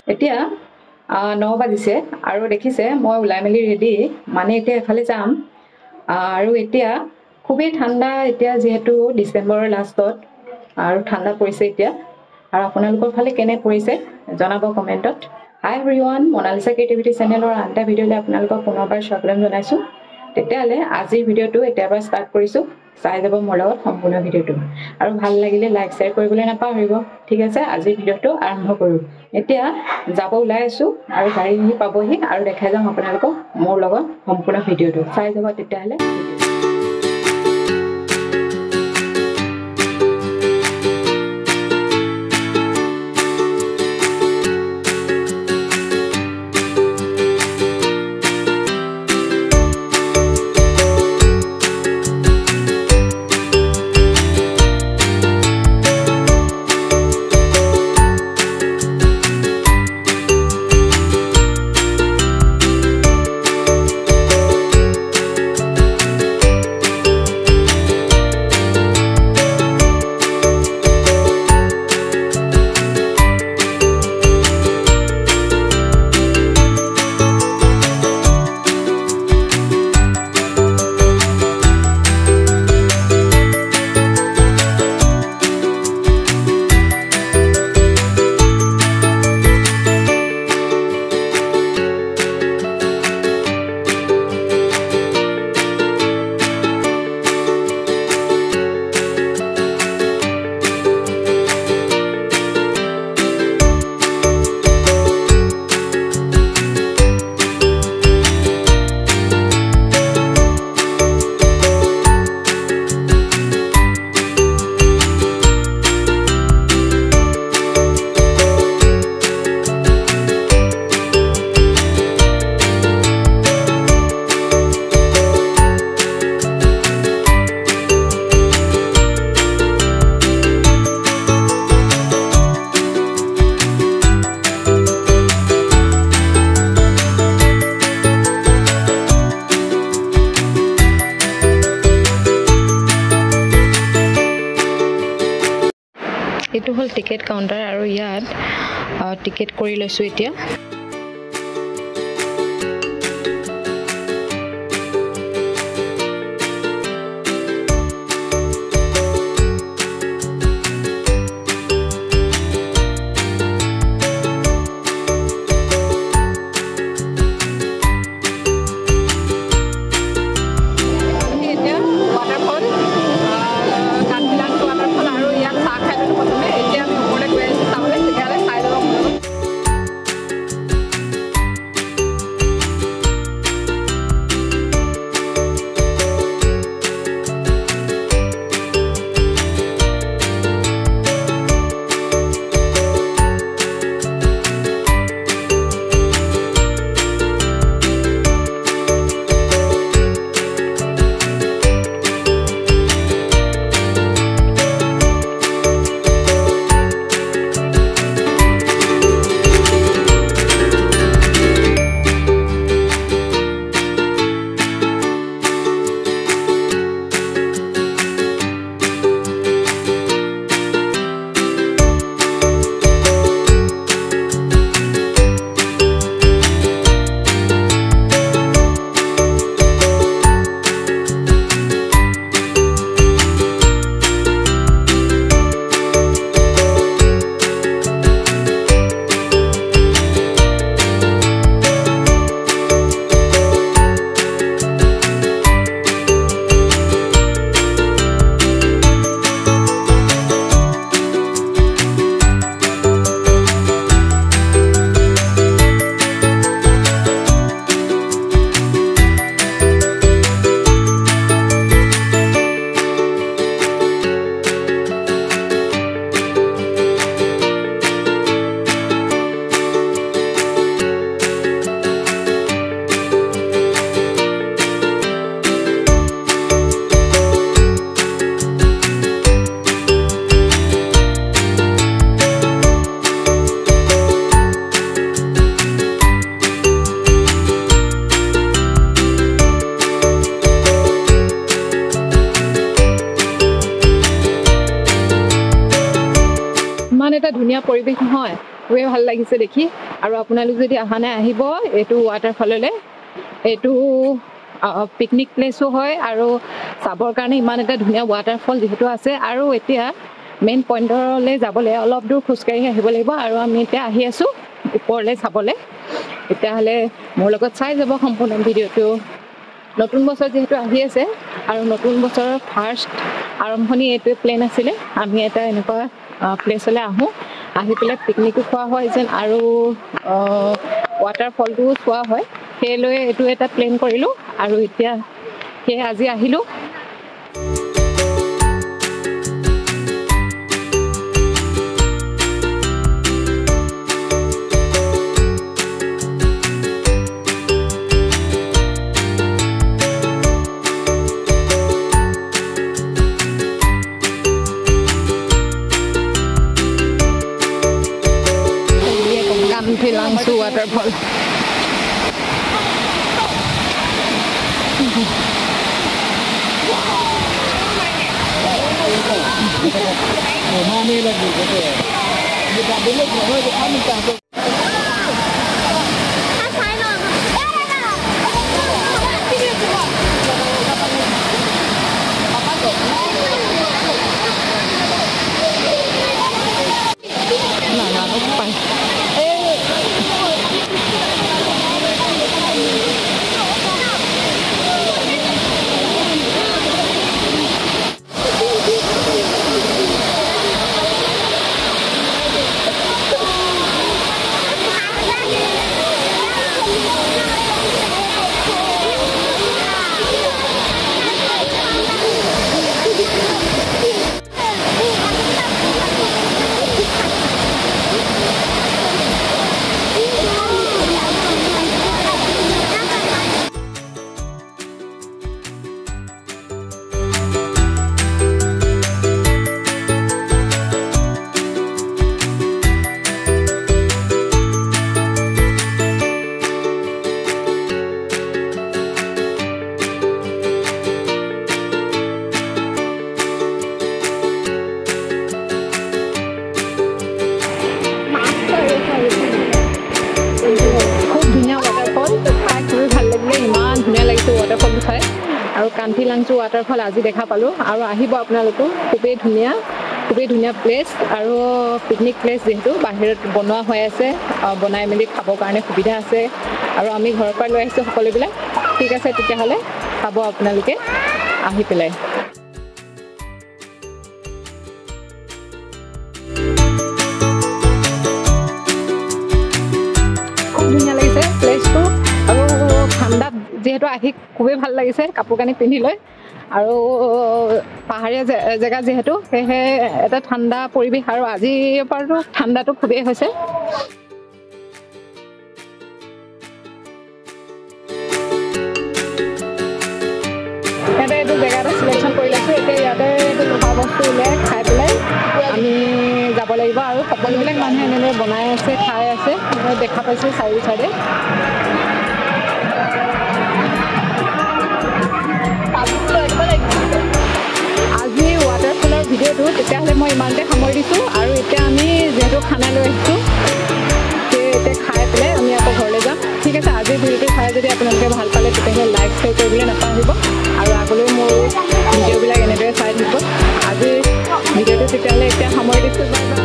এতিয়া 9 বাজিছে আৰু দেখিছে মই ওলাই মেলি ৰেডি মানে এতিয়া এফালে যাম আৰু এতিয়া খুবেই ঠাণ্ডা এতিয়া যেহেতু ডিসেম্বৰৰ লাষ্টত আৰু ঠাণ্ডা পৰিছে এতিয়া আৰু আপোনালোকৰ ফালে কেনে পৰিছে জনাব কমেন্টত হাই এভৰিৱান মনালিসা ক্ৰিয়েটিভিটি চেনেলৰ আনটা ভিডিঅ'লৈ আপোনালোকক পুনৰবাৰ স্বাগতম জনাইছো তেতিয়ালে আজিৰ ভিডিঅ'টো এতিয়াৰ পৰা ষ্টাৰ্ট কৰিছো চাই যাব মোৰ লগত সম্পূৰ্ণ ভিডিঅ'টো আৰু ভাল লাগিলে লাইক শেয়াৰ কৰিবলৈ নাপাহৰিব ঠিক আছে আজিৰ ভিডিঅ'টো আৰম্ভ কৰো এতিয়া যাব ওলাই আছো আৰু গাড়ী নি পাবহি আৰু দেখাই যাম আপোনালোকক মোৰ লগত সম্পূৰ্ণ ভিডিঅ'টো চাই যাব তেতিয়ালে এটো হল টিকেট কাউন্টাৰ আৰু ইয়াত টিকেট কৰি লৈছো এতিয়া এটা ধুনিয়া পৰিবেশ নহয় খুবেই ভাল লাগিছে দেখি আৰু আপোনালোক যদি অহা নাই আহিব এইটো ৱাটাৰফললৈ এইটো পিকনিক প্লেচো হয় আৰু চাবৰ কাৰণে ইমান এটা ধুনীয়া ৱাটাৰফল যিহেতু আছে আৰু এতিয়া মেইন পইণ্টলৈ যাবলৈ অলপ দূৰ খোজকাঢ়ি আহিব লাগিব আৰু আমি এতিয়া আহি আছোঁ ওপৰলৈ চাবলৈ তেতিয়াহ'লে মোৰ লগত চাই যাব সম্পূৰ্ণ ভিডিঅ'টো নতুন বছৰ যিহেতু আহি আছে আৰু নতুন বছৰৰ ফাৰ্ষ্ট আৰম্ভণি এইটোৱে প্লেন আছিলে আমি এটা এনেকুৱা প্লেচলৈ আহোঁ আহি পেলাই পিকনিকো খোৱা হয় যেন আৰু ৱাটাৰফলটোও চোৱা হয় সেইলৈ এইটো এটা প্লেন কৰিলোঁ আৰু এতিয়া সেয়ে আজি আহিলোঁ Kanthilangso Waterfall. ৱাটাৰফল চাই আৰু কান্থিলাংছো ৱাটাৰফল আজি দেখা পালোঁ আৰু আহিব আপোনালোকো খুবেই ধুনীয়া প্লেচ আৰু পিকনিক প্লেচ যিহেতু বাহিৰত বনোৱা হৈ আছে বনাই মেলি খাবৰ কাৰণে সুবিধা আছে আৰু আমি ঘৰৰ পৰা লৈ আহিছোঁ সকলোবিলাক ঠিক আছে তেতিয়াহ'লে চাব আপোনালোকে আহি পেলাই খুব ধুনীয়া লাগিছে প্লেচটো আৰু ঠাণ্ডাত যেহেতু আহি খুবেই ভাল লাগিছে কাপোৰ কানি পিন্ধি লৈ আৰু পাহাৰীয়া জেগা যিহেতু সেয়েহে এটা ঠাণ্ডা পৰিৱেশ আৰু আজিৰ পৰাতো ঠাণ্ডাটো খুবেই হৈছে ইয়াতে এইটো জেগা এটা চিলেকশ্যন কৰি লৈছোঁ এতিয়া ইয়াতে এইটো খোৱা বস্তু উলিয়াই খাই পেলাই আমি যাব লাগিব আৰু সকলোবিলাক মানুহে এনেদৰে বনাই আছে খাই আছে দেখা পাইছোঁ চাৰিও চাইডে আজি ৱাটাৰফলৰ ভিডিঅ'টো তেতিয়াহ'লে মই ইমানতে সামৰি দিছোঁ আৰু এতিয়া আমি যিহেতু খানা লৈ আহিছোঁ সেই এতিয়া খাই পেলাই আমি আকৌ ঘৰলৈ যাম ঠিক আছে আজিৰ ভিডিঅ'টো চাই যদি আপোনালোকে ভাল পালে তেতিয়াহ'লে লাইক শ্বেয়াৰ কৰিবলৈ নাপাহৰিব আৰু আগলৈ মোৰ ভিডিঅ'বিলাক এনেদৰে চাই থাকিব আজিৰ ভিডিঅ'টো তেতিয়াহ'লে এতিয়া সামৰি দিছোঁ